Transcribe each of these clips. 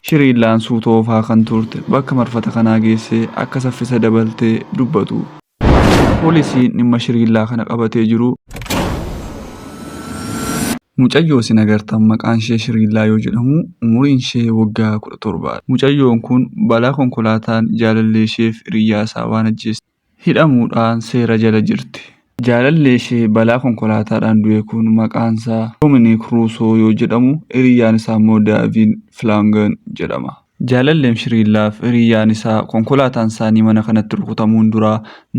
Shiriillaan suutoo ofaa kan turte bakka marfata kanaa geessee akka saffisa dabaltee dubbatu. Poolisiin dhimma Shiriillaa kana qabatee jiru mucayyoo isin agartan maqaan ishee Shiriillaa yoo jedhamu umuriin ishee waggaa 17. Mucayyoon kun balaa konkolaataan jaalallee isheef hiriyyaa isaa waan ajjeeseef hidhamuudhaan seera jala jirti. Jaalallee ishee balaa konkolaataadhaan du'e kun maqaan isaa Doominik Ruusoo yoo jedhamu hiriyyaan isaa immoo Daaviin Filaangan jedhama. Jaalalleen Shiriillaaf hiriyyaan isaa konkolaataan isaanii mana kanatti rukutamuun dura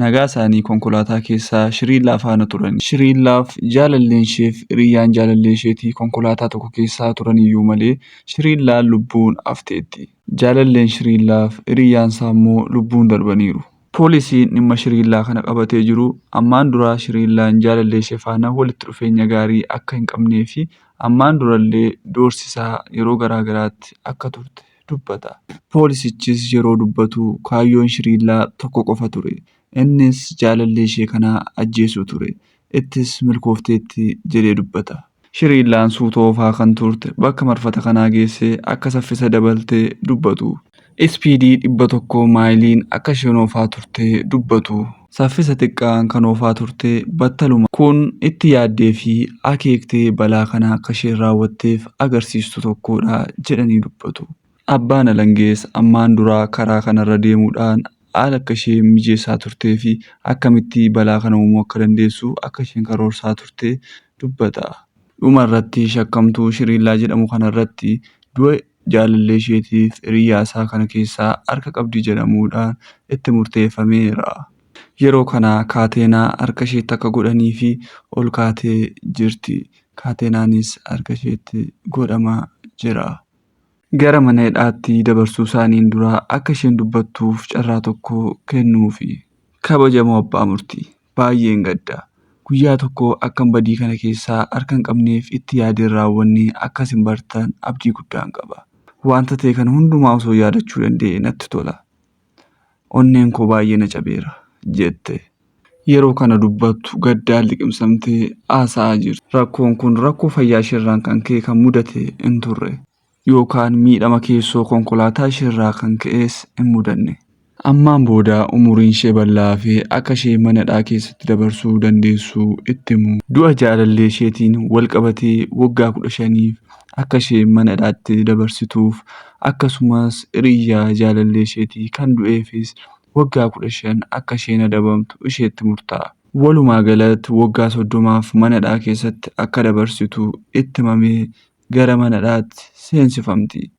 nagaa isaanii konkolaataa keessaa Shiriillaa faana turan. Shiriillaaf jaalalleen isheef hiriyyaan jaalallee isheetii konkolaataa tokko keessaa turan iyyuu malee Shiriillaan lubbuun hafteetti. Jaalalleen Shiriillaaf hiriyyaan isaa immoo lubbuun darbaniiru. Poolisiin dhimma Shiriillaa kana qabatee jiru ammaan dura Shiriillaan jaalallee ishee faana walitti dhufeenya gaarii akka hin qabnee fi ammaan durallee doorsisaa yeroo garaagaraatti akka turte dubbata. Poolisichis yeroo dubbatu kaayyoon Shiriillaa tokko qofa ture. Innis jaalallee ishee kanaa ajjeesuu ture. Ittis milkoofteetti jedhee dubbata. Shiriillaan suutoo ofaa kan turte bakka marfata kanaa geessee akka saffisa dabaltee dubbatu. Ispiidii 100 maayiliin akka isheen oofaa turte dubbatu. Saffisa xiqqaan kan oofaa turte battaluma kun itti yaaddee fi akeektee balaa kana akka isheen raawwatteef agarsiistu tokkodha jedhanii dubbatu. Abbaan alangees ammaan dura karaa kanarra deemuudhaan haala akka isheen mijeessaa turtee fi akkamitti balaa kana uumuu akka dandeessu akka isheen karoorsaa turte dubbata. Dhumarratti shakkamtuu Shiriillaa jedhamu kanarratti du'a jaalallee isheetiif hiriyyaa isaa kana keessaa harka qabdi jedhamuudhaan itti murteeffameera. Yeroo kana kaateenaa harka isheetti akka godhanii fi ol kaatee jirti. Kaateenaanis harka isheetti godhamaa jira. Gara mana hidhaatti dabarsuu isaaniin dura akka isheen dubbattuuf carraa tokko kennuufi. Kabajamoo abbaa murtii baay'een gadda. Guyyaa tokko akkan badii kana keessaa harka hin qabneef itti yaadeen raawwannee akka isin bartan abdii guddaan qaba. Wanta ta'e kana hundumaa osoo yaadachuu danda'e natti tola. Onneen koo baay'ee na cabeera jette. Yeroo kana dubbattu gaddaan liqimsamtee haasa'aa jirti. Rakkoon kun rakkoo fayyaa isheerraan kan ka'e kan mudate hin turre. Yookaan miidhama keessoo konkolaataa isheerraa kan ka'es hin mudanne. Ammaan booda umuriin ishee bal'aa fi akka ishee mana hidhaa keessatti dabarsuu dandeessu itti himu. Du'a jaalallee isheetiin wal qabatee waggaa 15f akka ishee mana hidhaatti dabarsituuf akkasumas hiriyyaa jaalallee isheetii kan du'eefis waggaa 15 akka isheen adabamtu isheetti murtaa'a. Walumaa galatti waggaa 30f mana hidhaa keessatti akka dabarsitu itti himamee gara mana hidhaatti seensifamti.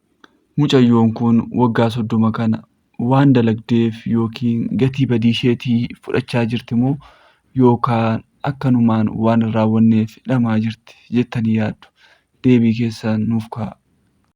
Mucayyoon kun waggaa 30 kana waan dalagdeef yookiin gatii badii isheetii fudhachaa jirti moo yookaan akkanumaan waan hin raawwanneef hidhamaa jirti jettanii yaaddu? Deebii keessan nuuf kaa'aa.